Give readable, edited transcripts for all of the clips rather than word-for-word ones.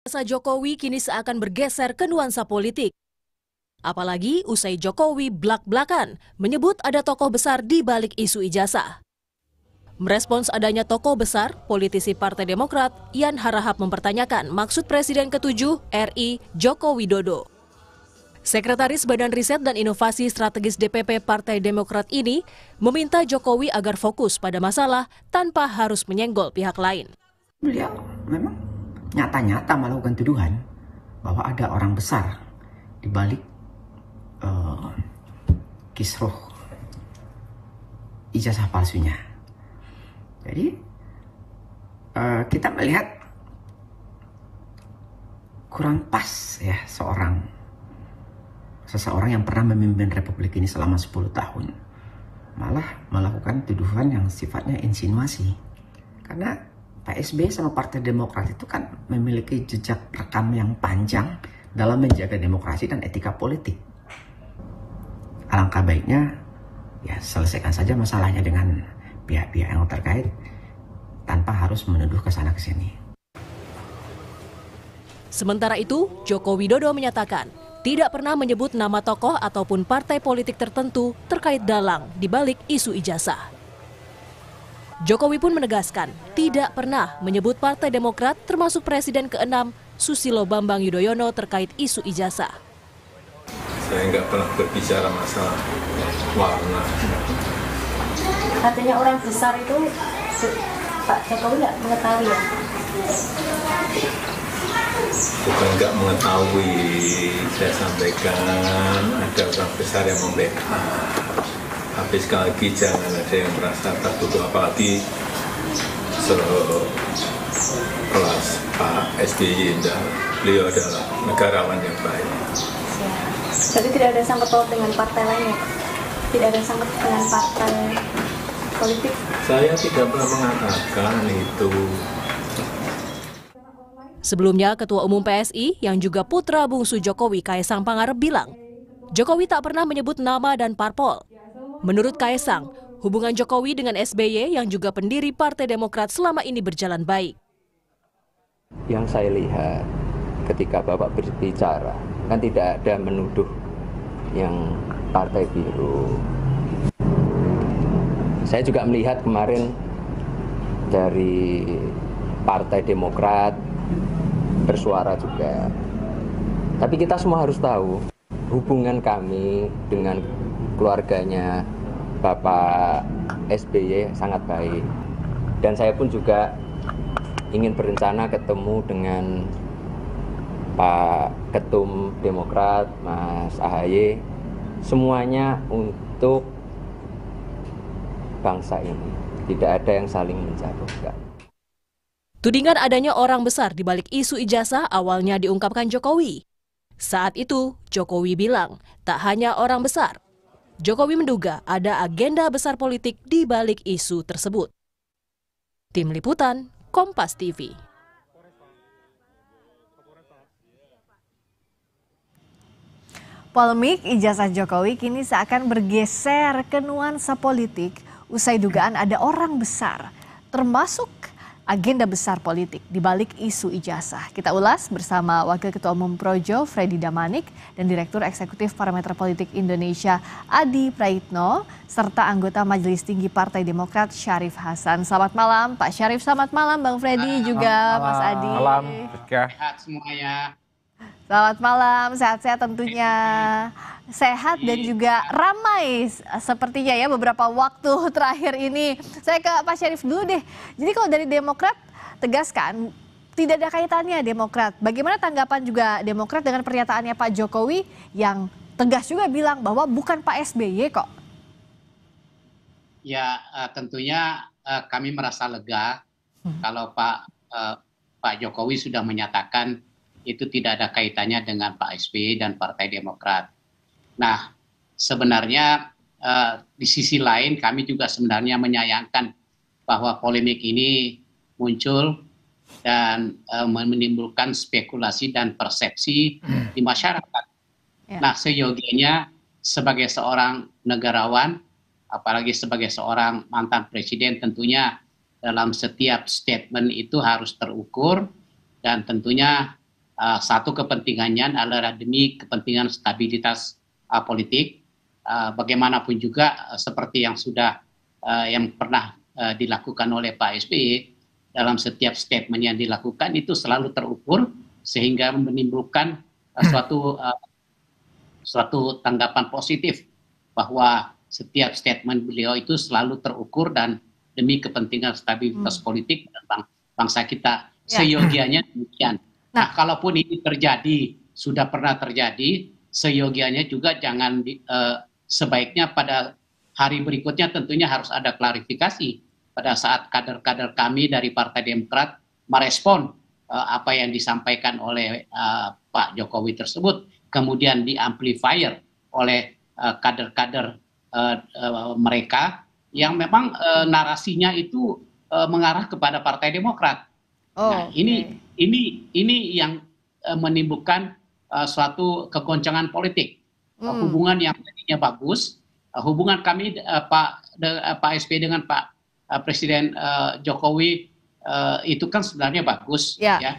Masa Jokowi kini seakan bergeser ke nuansa politik. Apalagi usai Jokowi blak-blakan menyebut ada tokoh besar di balik isu ijazah. Merespons adanya tokoh besar, politisi Partai Demokrat Yan Harahap mempertanyakan maksud Presiden ke-7 RI Joko Widodo. Sekretaris Badan Riset dan Inovasi Strategis DPP Partai Demokrat ini meminta Jokowi agar fokus pada masalah tanpa harus menyenggol pihak lain. Beliau memang nyata-nyata melakukan tuduhan bahwa ada orang besar di balik kisruh ijazah palsunya. Jadi kita melihat kurang pas ya seseorang yang pernah memimpin Republik ini selama 10 tahun malah melakukan tuduhan yang sifatnya insinuasi. Karena Pak SBY sama Partai Demokrat itu kan memiliki jejak rekam yang panjang dalam menjaga demokrasi dan etika politik. Alangkah baiknya ya selesaikan saja masalahnya dengan pihak-pihak yang terkait tanpa harus menuduh ke sana ke sini. Sementara itu, Joko Widodo menyatakan tidak pernah menyebut nama tokoh ataupun partai politik tertentu terkait dalang di balik isu ijazah. Jokowi pun menegaskan tidak pernah menyebut Partai Demokrat termasuk Presiden ke-6 Susilo Bambang Yudhoyono terkait isu ijazah. Saya nggak pernah berbicara masalah warna. Artinya orang besar itu Pak Jokowi nggak mengetahui ya? Bukan nggak mengetahui, saya sampaikan ada orang besar yang membackup. Tapi sekali lagi jangan ada yang merasa tertuduh, apalagi sekelas Pak SBY. Beliau adalah negarawan yang baik. Jadi tidak ada sangkut paut dengan partai lain ya? Tidak ada sangkut dengan partai politik? Saya tidak pernah mengatakan itu. Sebelumnya, Ketua Umum PSI yang juga putra bungsu Jokowi Kaesang Pangarep bilang, Jokowi tak pernah menyebut nama dan parpol. Menurut Kaesang, hubungan Jokowi dengan SBY yang juga pendiri Partai Demokrat selama ini berjalan baik. Yang saya lihat ketika Bapak berbicara, kan tidak ada menuduh yang partai biru. Saya juga melihat kemarin dari Partai Demokrat bersuara juga. Tapi kita semua harus tahu hubungan kami dengan keluarganya Bapak SBY sangat baik. Dan saya pun juga ingin berencana ketemu dengan Pak Ketum Demokrat, Mas AHY, semuanya untuk bangsa ini. Tidak ada yang saling menjatuhkan. Tudingan adanya orang besar di balik isu ijazah awalnya diungkapkan Jokowi. Saat itu, Jokowi bilang tak hanya orang besar. Jokowi menduga ada agenda besar politik di balik isu tersebut. Tim Liputan, Kompas TV. Polemik ijazah Jokowi kini seakan bergeser ke nuansa politik usai dugaan ada orang besar, termasuk agenda besar politik di balik isu ijazah. Kita ulas bersama Wakil Ketua Umum Projo Freddy Damanik dan Direktur Eksekutif Parameter Politik Indonesia Adi Praitno serta anggota Majelis Tinggi Partai Demokrat Syarif Hasan. Selamat malam Pak Syarif, selamat malam Bang Freddy juga Mas Adi. Malam, sehat semuanya. Selamat malam, sehat-sehat tentunya. Sehat dan juga ramai sepertinya ya beberapa waktu terakhir ini. Saya ke Pak Syarif dulu deh. Jadi kalau dari Demokrat tegaskan tidak ada kaitannya Demokrat. Bagaimana tanggapan juga Demokrat dengan pernyataannya Pak Jokowi yang tegas juga bilang bahwa bukan Pak SBY kok? Ya tentunya kami merasa lega kalau Pak Jokowi sudah menyatakan itu tidak ada kaitannya dengan Pak SBY dan Partai Demokrat. Nah, sebenarnya di sisi lain kami juga sebenarnya menyayangkan bahwa polemik ini muncul dan menimbulkan spekulasi dan persepsi di masyarakat. Ya. Nah, seyogianya sebagai seorang negarawan, apalagi sebagai seorang mantan presiden, tentunya dalam setiap statement itu harus terukur dan tentunya satu kepentingannya adalah demi kepentingan stabilitas politik. Bagaimanapun juga seperti yang sudah yang pernah dilakukan oleh Pak SBY dalam setiap statement yang dilakukan itu selalu terukur sehingga menimbulkan suatu tanggapan positif bahwa setiap statement beliau itu selalu terukur dan demi kepentingan stabilitas politik dan bangsa kita. Seyogianya demikian. Nah, kalaupun ini terjadi, sudah pernah terjadi, seyogianya juga jangan sebaiknya pada hari berikutnya tentunya harus ada klarifikasi pada saat kader-kader kami dari Partai Demokrat merespon apa yang disampaikan oleh Pak Jokowi tersebut, kemudian diamplifier oleh kader-kader mereka yang memang narasinya itu mengarah kepada Partai Demokrat. Nah, ini yang menimbulkan suatu kegoncangan politik. Hubungan yang tadinya bagus, hubungan kami Pak SBY dengan Pak Presiden Jokowi itu kan sebenarnya bagus, ya.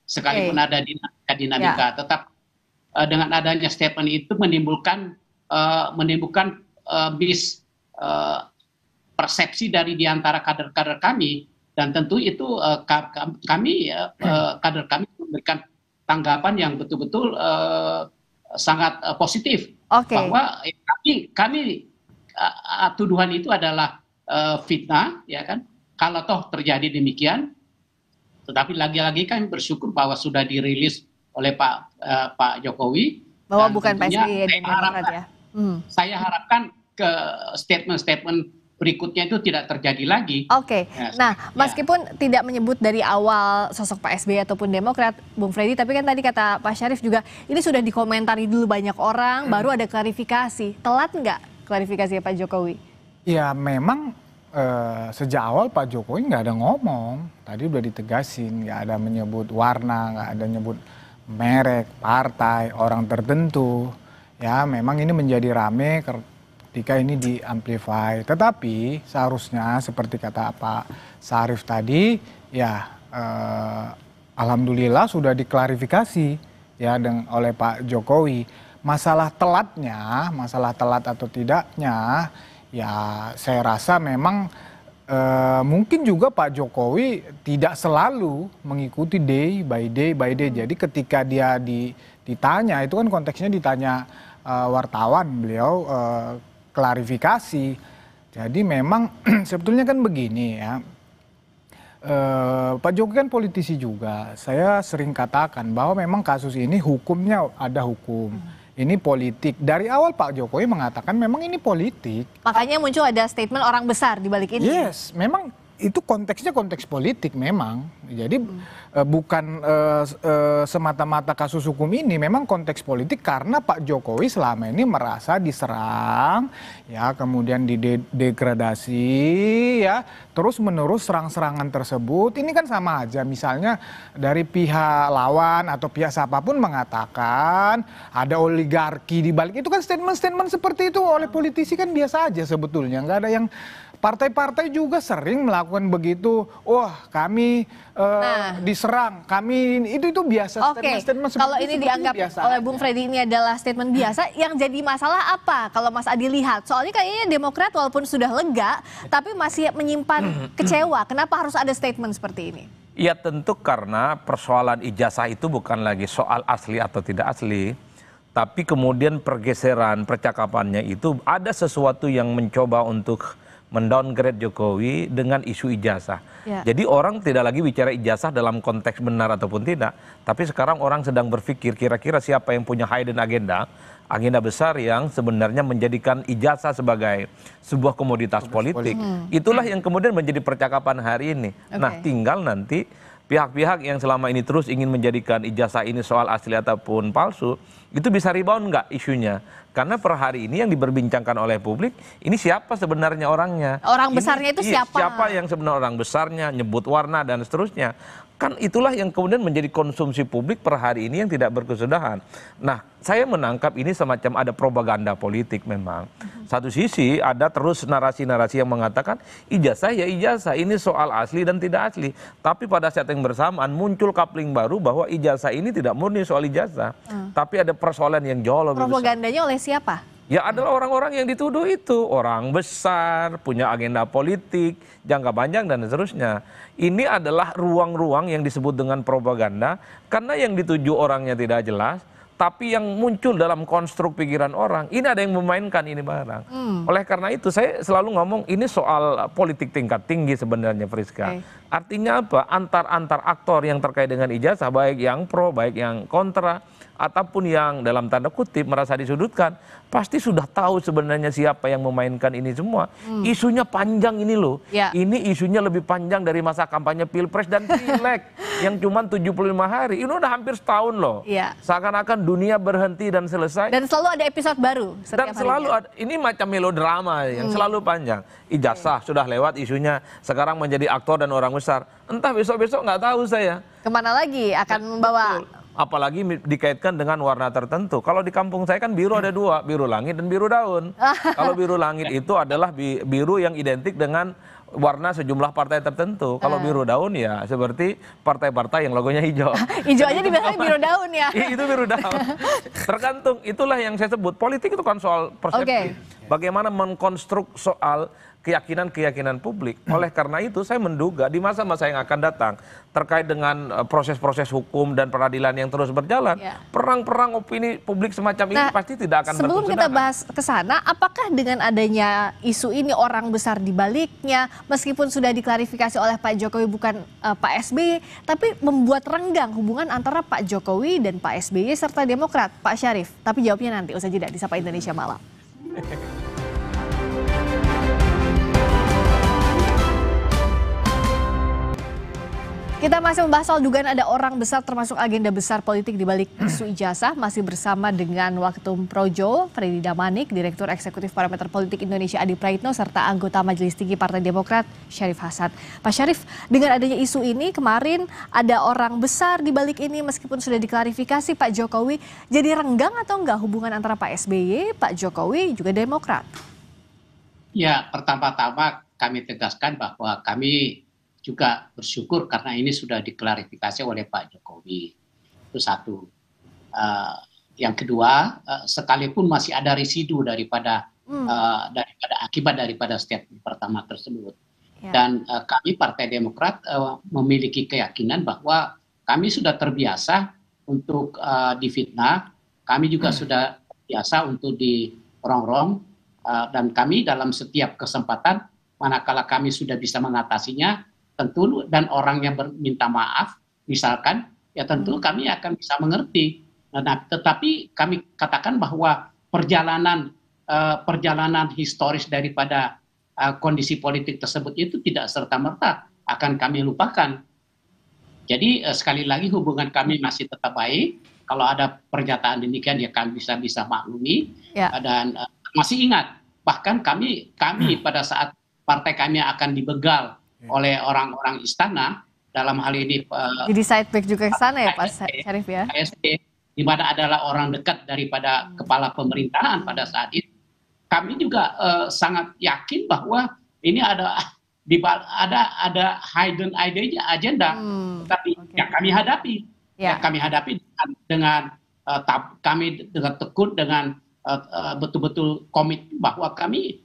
Sekalipun ada dinamika, tetap dengan adanya statement itu menimbulkan persepsi dari diantara kader-kader kami, dan tentu itu kami kader kami memberikan tanggapan yang betul-betul sangat positif bahwa kami tuduhan itu adalah fitnah, ya kan? Kalau toh terjadi demikian, tetapi lagi-lagi kami bersyukur bahwa sudah dirilis oleh Pak Jokowi bahwa bukan Pak SBY dan Demokrat, ya. Saya harapkan ke statement-statement berikutnya itu tidak terjadi lagi. Nah, meskipun tidak menyebut dari awal sosok Pak SBY ataupun Demokrat, Bung Freddy, tapi kan tadi kata Pak Syarif juga, ini sudah dikomentari dulu banyak orang, baru ada klarifikasi. Telat nggak klarifikasi Pak Jokowi? Ya memang sejak awal Pak Jokowi nggak ada ngomong. Tadi udah ditegasin, nggak ada menyebut warna, nggak ada menyebut merek, partai, orang tertentu. Ya memang ini menjadi rame ketika ini diamplify. Tetapi seharusnya seperti kata Pak Syarif tadi, ya alhamdulillah sudah diklarifikasi ya oleh Pak Jokowi. Masalah telat atau tidaknya, ya saya rasa memang mungkin juga Pak Jokowi tidak selalu mengikuti day by day. Jadi ketika dia ditanya, itu kan konteksnya ditanya wartawan, beliau klarifikasi. Jadi memang sebetulnya kan begini ya, Pak Jokowi kan politisi juga. Saya sering katakan bahwa memang kasus ini hukumnya ada hukum. Ini politik. Dari awal Pak Jokowi mengatakan memang ini politik. Makanya muncul ada statement orang besar di balik ini. Yes, memang itu konteksnya konteks politik memang. Jadi bukan semata-mata kasus hukum ini, memang konteks politik karena Pak Jokowi selama ini merasa diserang, ya kemudian didegradasi, ya terus-menerus serang-serangan tersebut. Ini kan sama aja, misalnya dari pihak lawan atau pihak siapapun mengatakan ada oligarki di balik itu, kan statement-statement seperti itu oleh politisi kan biasa aja sebetulnya, nggak ada yang. Partai-partai juga sering melakukan begitu. Wah, kami diserang, kami itu biasa. Statement kalau ini dianggap oleh Bung Freddy ini adalah statement biasa, yang jadi masalah apa kalau Mas Adi lihat? Soalnya kayaknya Demokrat walaupun sudah lega, tapi masih menyimpan kecewa. Kenapa harus ada statement seperti ini? Ya tentu karena persoalan ijazah itu bukan lagi soal asli atau tidak asli, tapi kemudian pergeseran percakapannya itu ada sesuatu yang mencoba untuk mendowngrade Jokowi dengan isu ijazah. Jadi orang tidak lagi bicara ijazah dalam konteks benar ataupun tidak, tapi sekarang orang sedang berpikir kira-kira siapa yang punya hidden agenda besar yang sebenarnya menjadikan ijazah sebagai sebuah komoditas politik. Itulah yang kemudian menjadi percakapan hari ini. Nah, tinggal nanti pihak-pihak yang selama ini terus ingin menjadikan ijazah ini soal asli ataupun palsu, itu bisa rebound nggak isunya? Karena per hari ini yang diperbincangkan oleh publik, ini siapa sebenarnya orangnya? Orang besarnya itu siapa? Siapa yang sebenarnya orang besarnya, nyebut warna dan seterusnya. Kan itulah yang kemudian menjadi konsumsi publik per hari ini yang tidak berkesudahan. Nah, saya menangkap ini semacam ada propaganda politik memang. Satu sisi ada terus narasi-narasi yang mengatakan ijazah ya ijazah, ini soal asli dan tidak asli. Tapi pada saat yang bersamaan muncul coupling baru bahwa ijazah ini tidak murni soal ijazah. Tapi ada persoalan yang jauh lebih besar. Propagandanya oleh siapa? Ya adalah orang-orang yang dituduh itu, orang besar, punya agenda politik, jangka panjang dan seterusnya. Ini adalah ruang-ruang yang disebut dengan propaganda, karena yang dituju orangnya tidak jelas, tapi yang muncul dalam konstruk pikiran orang, ini ada yang memainkan ini barang. Oleh karena itu saya selalu ngomong ini soal politik tingkat tinggi sebenarnya Friska. Artinya apa? Antar aktor yang terkait dengan ijazah, baik yang pro, baik yang kontra, ataupun yang dalam tanda kutip merasa disudutkan, pasti sudah tahu sebenarnya siapa yang memainkan ini semua. Isunya panjang ini loh. Ini isunya lebih panjang dari masa kampanye Pilpres dan Pileg yang cuma 75 hari. Ini udah hampir setahun loh. Seakan-akan dunia berhenti dan selesai. Dan selalu ada episode baru Dan setiap selalu ada, ini macam melodrama yang selalu panjang. Ijazah sudah lewat isunya, sekarang menjadi aktor dan orang besar. Entah besok-besok nggak tahu saya. Kemana lagi akan membawa? Apalagi dikaitkan dengan warna tertentu. Kalau di kampung saya kan biru ada dua, biru langit dan biru daun. Kalau biru langit itu adalah biru yang identik dengan warna sejumlah partai tertentu. Kalau biru daun ya seperti partai-partai yang logonya hijau. Hijau aja dibilang biru daun ya. Itu biru daun. Tergantung, itulah yang saya sebut. Politik itu kan soal persepsi. Bagaimana mengkonstruk soal keyakinan-keyakinan publik. Oleh karena itu saya menduga di masa-masa yang akan datang terkait dengan proses-proses hukum dan peradilan yang terus berjalan, perang-perang opini publik semacam ini pasti tidak akan sebelum berkesudahan. kita bahas ke sana, apakah dengan adanya isu ini orang besar di baliknya, meskipun sudah diklarifikasi oleh Pak Jokowi bukan Pak SBY, tapi membuat renggang hubungan antara Pak Jokowi dan Pak SBY serta Demokrat, Pak Syarif? Tapi jawabnya nanti usai jeda di Sapa Indonesia Malam. Kita masih membahas soal dugaan ada orang besar termasuk agenda besar politik di balik isu ijazah. Masih bersama dengan Waketum Projo, Freddy Damanik, Direktur Eksekutif Parameter Politik Indonesia Adi Praitno, serta anggota Majelis Tinggi Partai Demokrat Syarif Hasan. Pak Syarif, dengan adanya isu ini kemarin ada orang besar di balik ini meskipun sudah diklarifikasi Pak Jokowi, jadi renggang atau enggak hubungan antara Pak SBY, Pak Jokowi juga Demokrat? Ya, pertama-tama kami tegaskan bahwa kami juga bersyukur karena ini sudah diklarifikasi oleh Pak Jokowi. Itu satu. Yang kedua, sekalipun masih ada residu daripada akibat daripada statement pertama tersebut. Dan kami Partai Demokrat memiliki keyakinan bahwa kami sudah terbiasa untuk difitnah, kami juga sudah biasa untuk dirongrong, dan kami dalam setiap kesempatan manakala kami sudah bisa mengatasinya, tentu dan orang yang minta maaf misalkan ya tentu kami akan bisa mengerti. Nah, tetapi kami katakan bahwa perjalanan historis daripada kondisi politik tersebut itu tidak serta-merta akan kami lupakan. Jadi sekali lagi hubungan kami masih tetap baik. Kalau ada pernyataan demikian ya kami bisa maklumi. Dan masih ingat bahkan kami pada saat partai kami akan dibegal oleh orang-orang istana, dalam hal ini jadi side back juga ke sana ya Pak Syarif ya. PSB, di mana adalah orang dekat daripada kepala pemerintahan pada saat itu. Kami juga sangat yakin bahwa ini ada hidden agenda, tapi yang kami hadapi, kami hadapi dengan kami dengan tekun, dengan betul-betul komit bahwa kami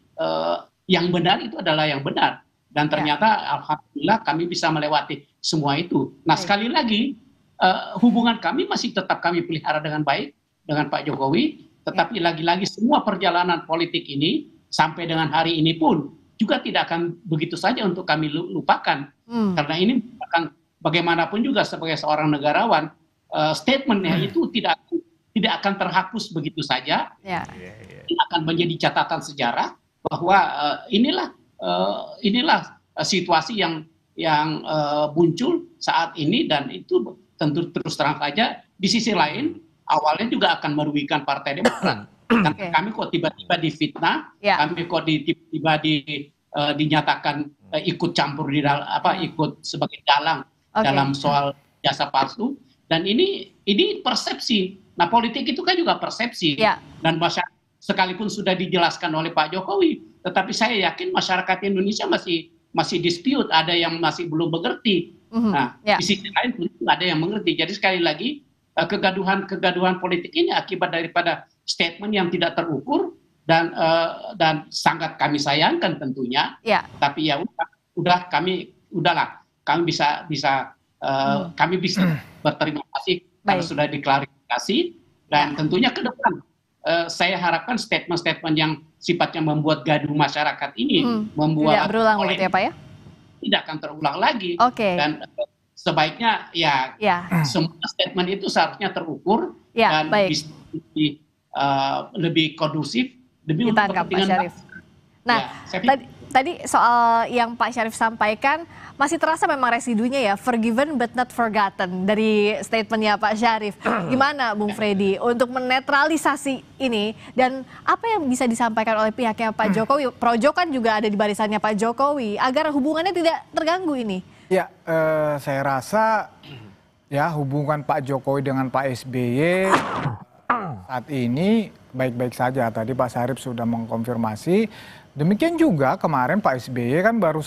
yang benar itu adalah yang benar. Dan ternyata alhamdulillah kami bisa melewati semua itu. Nah sekali lagi hubungan kami masih tetap kami pelihara dengan baik dengan Pak Jokowi. Tetapi lagi-lagi semua perjalanan politik ini sampai dengan hari ini pun juga tidak akan begitu saja untuk kami lupakan. Karena ini akan bagaimanapun juga sebagai seorang negarawan, statementnya itu tidak akan terhapus begitu saja. Ini akan menjadi catatan sejarah bahwa inilah situasi yang muncul saat ini, dan itu tentu terus terang saja di sisi lain awalnya juga akan merugikan Partai Demokrat. Karena kami kok tiba-tiba difitnah, kami kok tiba-tiba dinyatakan ikut campur di dalam ikut sebagai dalang dalam soal jasa palsu, dan ini persepsi. Nah, politik itu kan juga persepsi, dan masyarakat sekalipun sudah dijelaskan oleh Pak Jokowi, tetapi saya yakin masyarakat Indonesia masih dispute, ada yang masih belum mengerti. Nah, di sisi lain tentu ada yang mengerti. Jadi sekali lagi kegaduhan politik ini akibat daripada statement yang tidak terukur dan sangat kami sayangkan tentunya. Tapi ya udahlah kami bisa berterima kasih karena sudah diklarifikasi, dan tentunya ke depan saya harapkan statement-statement yang sifatnya membuat gaduh masyarakat ini membuat tidak berulang begitu ya Pak ya? Tidak akan terulang lagi. Dan sebaiknya semua statement itu seharusnya terukur dan bisa lebih kondusif demi untuk kepentingan. Nah, tadi soal yang Pak Syarif sampaikan masih terasa memang residunya ya, forgiven but not forgotten dari statementnya Pak Syarif. Gimana Bung Freddy untuk menetralisasi ini, dan apa yang bisa disampaikan oleh pihaknya Pak Jokowi? Projo kan juga ada di barisannya Pak Jokowi agar hubungannya tidak terganggu ini. Ya, saya rasa ya hubungan Pak Jokowi dengan Pak SBY saat ini baik-baik saja. Tadi Pak Syarif sudah mengkonfirmasi. Demikian juga kemarin Pak SBY kan baru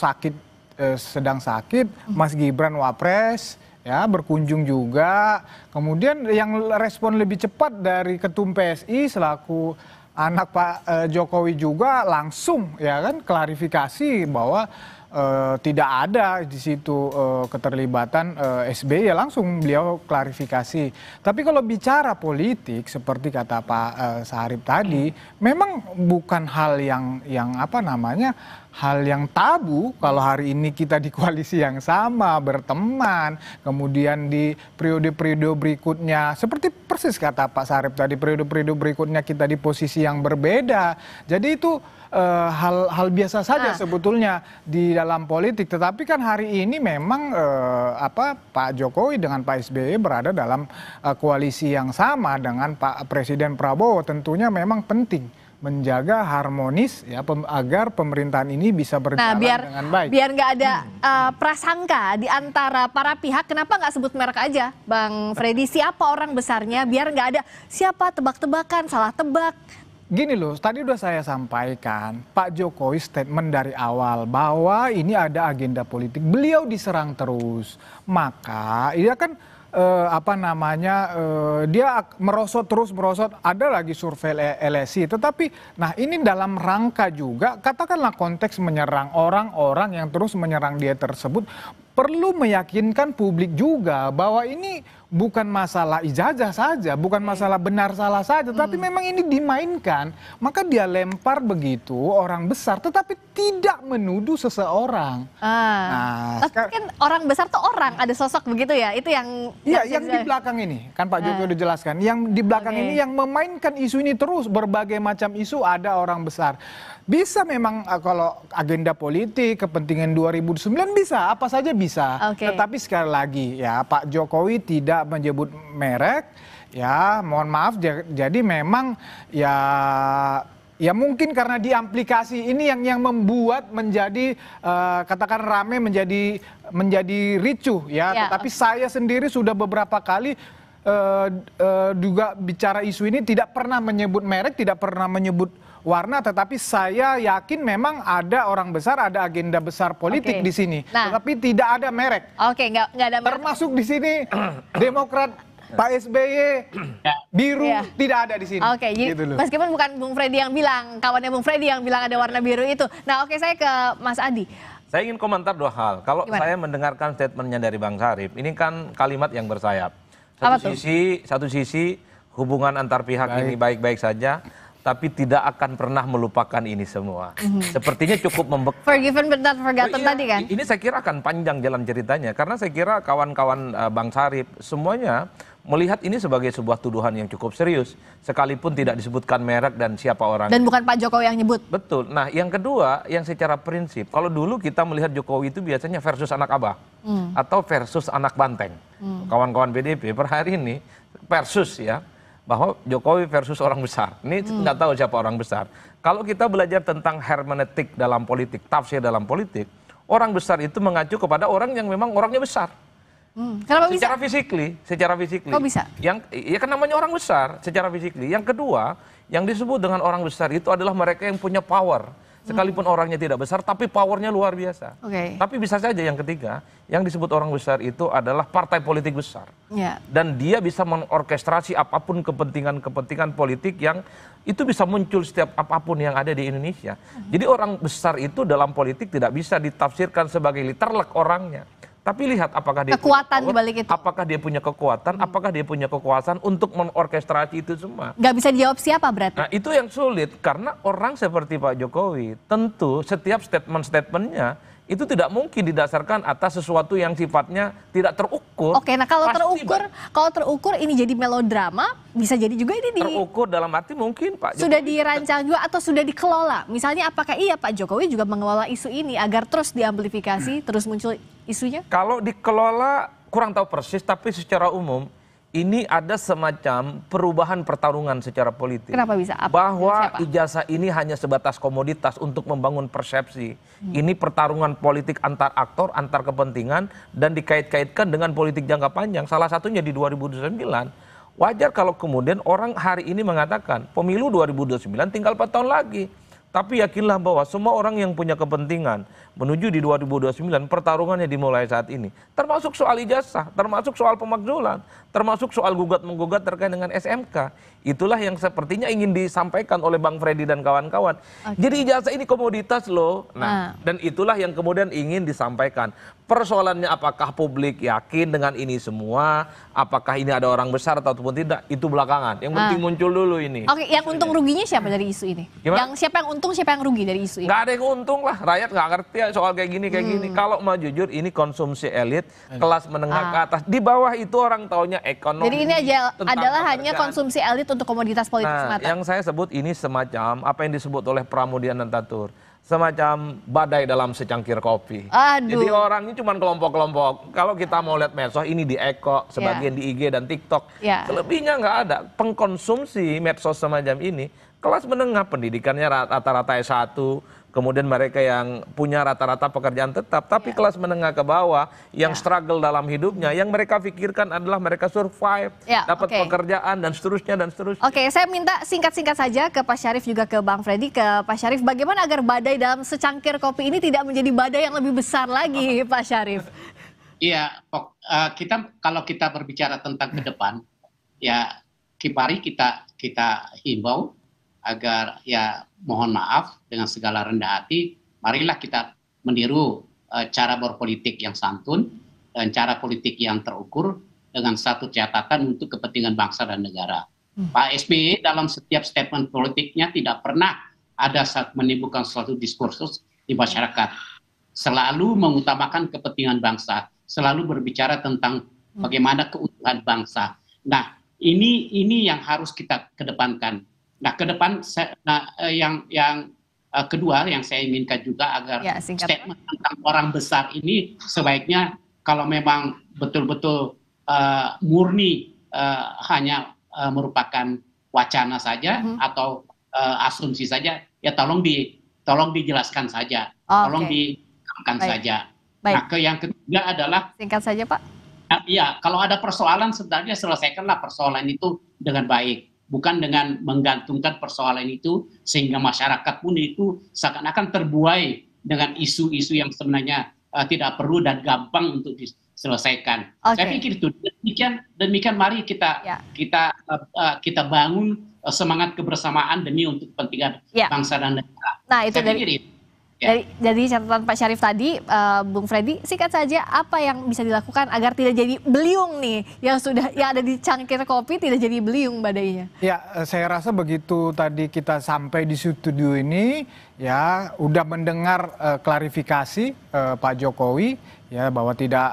sedang sakit, Mas Gibran Wapres ya berkunjung juga. Kemudian yang respon lebih cepat dari Ketum PSI selaku anak Pak Jokowi juga langsung ya kan klarifikasi bahwa tidak ada di situ keterlibatan SBY, langsung beliau klarifikasi. Tapi kalau bicara politik seperti kata Pak Syarif tadi, memang bukan hal yang apa namanya, hal yang tabu kalau hari ini kita di koalisi yang sama, berteman, kemudian di periode-periode berikutnya, seperti persis kata Pak Syarif tadi, periode-periode berikutnya kita di posisi yang berbeda. Jadi itu hal biasa saja sebetulnya di dalam politik. Tetapi kan hari ini memang Pak Jokowi dengan Pak SBY berada dalam koalisi yang sama dengan Pak Presiden Prabowo. Tentunya memang penting menjaga harmonis ya agar pemerintahan ini bisa berjalan dengan baik. Biar nggak ada prasangka di antara para pihak. Kenapa nggak sebut merek aja, Bang Freddy? Siapa orang besarnya? Biar nggak ada siapa tebak-tebakan, salah tebak. Gini loh, tadi udah saya sampaikan, Pak Jokowi statement dari awal bahwa ini ada agenda politik. Beliau diserang terus, maka dia kan dia merosot terus merosot. Ada lagi survei LSI, tetapi nah ini dalam rangka juga katakanlah konteks menyerang orang-orang yang terus menyerang dia tersebut, perlu meyakinkan publik juga bahwa ini bukan masalah ijazah saja, bukan masalah benar salah saja, tapi memang ini dimainkan. Maka dia lempar begitu orang besar, tetapi tidak menuduh seseorang. Tapi kan orang besar tuh orang, ada sosok begitu ya, itu yang... Iya, yang di belakang ini, kan Pak Jokowi udah jelaskan, yang di belakang ini yang memainkan isu ini terus, berbagai macam isu ada orang besar. Bisa memang kalau agenda politik, kepentingan 2009 bisa, apa saja bisa. Tetapi sekali lagi ya Pak Jokowi tidak menyebut merek, ya mohon maaf, jadi memang ya mungkin karena di aplikasi ini yang membuat menjadi katakan rame, menjadi ricuh ya. Tetapi saya sendiri sudah beberapa kali juga bicara isu ini, tidak pernah menyebut merek, tidak pernah menyebut warna, tetapi saya yakin memang ada orang besar, ada agenda besar politik di sini. Tetapi tidak ada merek. Nggak ada merek. Termasuk di sini Demokrat, Pak SBY, biru tidak ada di sini. Gitu meskipun bukan Bung Freddy yang bilang, kawannya Bung Freddy yang bilang ada warna biru itu. Nah, saya ke Mas Adi. Saya ingin komentar dua hal. Kalau saya mendengarkan statementnya dari Bang Syarif, ini kan kalimat yang bersayap. Satu sisi hubungan antar pihak ini baik-baik saja, tapi tidak akan pernah melupakan ini semua. Sepertinya cukup membekak. Forgiven but not forgotten tadi kan? Ini saya kira akan panjang jalan ceritanya, karena saya kira kawan-kawan Bang Syarif semuanya melihat ini sebagai sebuah tuduhan yang cukup serius, sekalipun tidak disebutkan merek dan siapa orang. Dan bukan Pak Jokowi yang nyebut. Betul. Nah, yang kedua, yang secara prinsip, kalau dulu kita melihat Jokowi itu biasanya versus anak abah atau versus anak banteng. Kawan-kawan PDIP per hari ini versus ya, bahwa Jokowi versus orang besar. Ini nggak tahu siapa orang besar. Kalau kita belajar tentang hermeneutik dalam politik, tafsir dalam politik, orang besar itu mengacu kepada orang yang memang orangnya besar. Kenapa bisa? Secara physically. Kok bisa? Yang ya kan namanya orang besar secara physically. Yang kedua, yang disebut dengan orang besar itu adalah mereka yang punya power. Sekalipun orangnya tidak besar, tapi powernya luar biasa. Tapi bisa saja yang ketiga, yang disebut orang besar itu adalah partai politik besar. Dan dia bisa mengorkestrasi apapun kepentingan-kepentingan politik yang itu bisa muncul setiap apapun yang ada di Indonesia. Jadi orang besar itu dalam politik tidak bisa ditafsirkan sebagai literlek orangnya. Tapi lihat apakah dia kekuatan di balik itu. Apakah dia punya kekuatan, apakah dia punya kekuasaan untuk mengorkestrasi itu semua. Nggak bisa dijawab siapa berarti? Nah itu yang sulit, karena orang seperti Pak Jokowi, tentu setiap statement-statementnya itu tidak mungkin didasarkan atas sesuatu yang sifatnya tidak terukur. Oke, nah kalau terukur ini jadi melodrama, bisa jadi juga ini terukur dalam arti mungkin Pak Jokowi sudah dirancang juga atau sudah dikelola. Misalnya apakah iya Pak Jokowi juga mengelola isu ini agar terus diamplifikasi, terus muncul isunya? Kalau dikelola kurang tahu persis, tapi secara umum ini ada semacam perubahan pertarungan secara politik. Kenapa bisa? Bahwa ijazah ini hanya sebatas komoditas untuk membangun persepsi. Ini pertarungan politik antar aktor, antar kepentingan, dan dikait-kaitkan dengan politik jangka panjang. Salah satunya di 2029. Wajar kalau kemudian orang hari ini mengatakan pemilu 2029 tinggal 4 tahun lagi. Tapi yakinlah bahwa semua orang yang punya kepentingan menuju di 2029 pertarungannya dimulai saat ini. Termasuk soal ijazah, termasuk soal pemakzulan, termasuk soal gugat-menggugat terkait dengan SMK. Itulah yang sepertinya ingin disampaikan oleh Bang Freddy dan kawan-kawan. Jadi ijazah ini komoditas loh. Nah, dan itulah yang kemudian ingin disampaikan. Persoalannya apakah publik yakin dengan ini semua, apakah ini ada orang besar ataupun tidak, itu belakangan. Yang penting muncul dulu ini. Oke, yang untung ruginya siapa dari isu ini? Gimana? Siapa yang untung, siapa yang rugi dari isu ini? Nggak ada yang untung lah, rakyat nggak ngerti soal kayak gini. Kalau mau jujur, ini konsumsi elit, kelas menengah ke atas. Di bawah itu orang taunya ekonomi. Jadi ini adalah hanya konsumsi elit untuk komoditas politik semata. Yang saya sebut ini semacam apa yang disebut oleh Pramudia Nantatur. Semacam badai dalam secangkir kopi. Jadi orang ini cuma kelompok-kelompok. Kalau kita mau lihat medsos ini di Eko, sebagian di IG dan TikTok. Selebihnya nggak ada. Pengkonsumsi medsos semacam ini, kelas menengah pendidikannya rata-rata S1, kemudian mereka yang punya rata-rata pekerjaan tetap, tapi kelas menengah ke bawah yang struggle dalam hidupnya, yang mereka pikirkan adalah mereka survive, dapat pekerjaan dan seterusnya dan seterusnya. Oke, saya minta singkat-singkat saja ke Pak Syarif juga ke Bang Freddy. Ke Pak Syarif, bagaimana agar badai dalam secangkir kopi ini tidak menjadi badai yang lebih besar lagi, Pak Syarif? Iya, kalau kita berbicara tentang ke depan, ya mari kita himbau agar ya mohon maaf dengan segala rendah hati, marilah kita meniru cara berpolitik yang santun dan cara politik yang terukur dengan satu catatan untuk kepentingan bangsa dan negara. Pak SBY dalam setiap statement politiknya tidak pernah ada saat menimbulkan suatu diskursus di masyarakat. Selalu mengutamakan kepentingan bangsa, selalu berbicara tentang bagaimana keutuhan bangsa. Nah, ini yang harus kita kedepankan. Nah, ke depan yang kedua yang saya inginkan juga agar statement tentang orang besar ini sebaiknya kalau memang betul-betul murni hanya merupakan wacana saja atau asumsi saja, ya tolong dijelaskan saja, tolong dikamkan saja. Nah, yang ketiga adalah singkat saja Pak. Iya, kalau ada persoalan sebenarnya selesaikanlah persoalan itu dengan baik. Bukan dengan menggantungkan persoalan itu sehingga masyarakat pun itu seakan-akan terbuai dengan isu-isu yang sebenarnya tidak perlu dan gampang untuk diselesaikan. Saya pikir itu demikian mari kita bangun semangat kebersamaan demi untuk kepentingan bangsa dan negara. Nah, itu dari catatan Pak Syarif tadi, Bung Freddy, singkat saja apa yang bisa dilakukan agar tidak jadi beliung nih yang ada di cangkir kopi tidak jadi beliung badainya? Ya, saya rasa begitu tadi kita sampai di studio ini ya udah mendengar klarifikasi Pak Jokowi ya bahwa tidak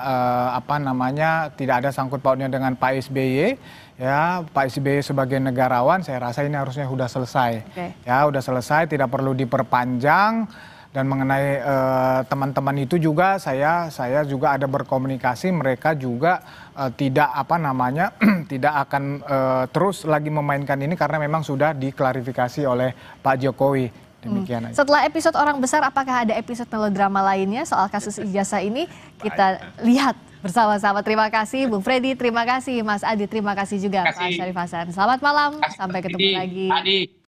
tidak ada sangkut pautnya dengan Pak SBY. Ya, Pak SBY sebagai negarawan saya rasa ini harusnya sudah selesai. Ya, sudah selesai, tidak perlu diperpanjang. Dan mengenai teman-teman itu juga saya juga ada berkomunikasi, mereka juga tidak tidak akan terus lagi memainkan ini karena memang sudah diklarifikasi oleh Pak Jokowi. Demikian aja. Setelah episode orang besar, apakah ada episode melodrama lainnya soal kasus ijazah ini? Kita lihat Bersama-sama, terima kasih Bung Freddy, terima kasih Mas Adi, terima kasih juga Pak Syarif Hasan. Selamat malam, sampai ketemu lagi.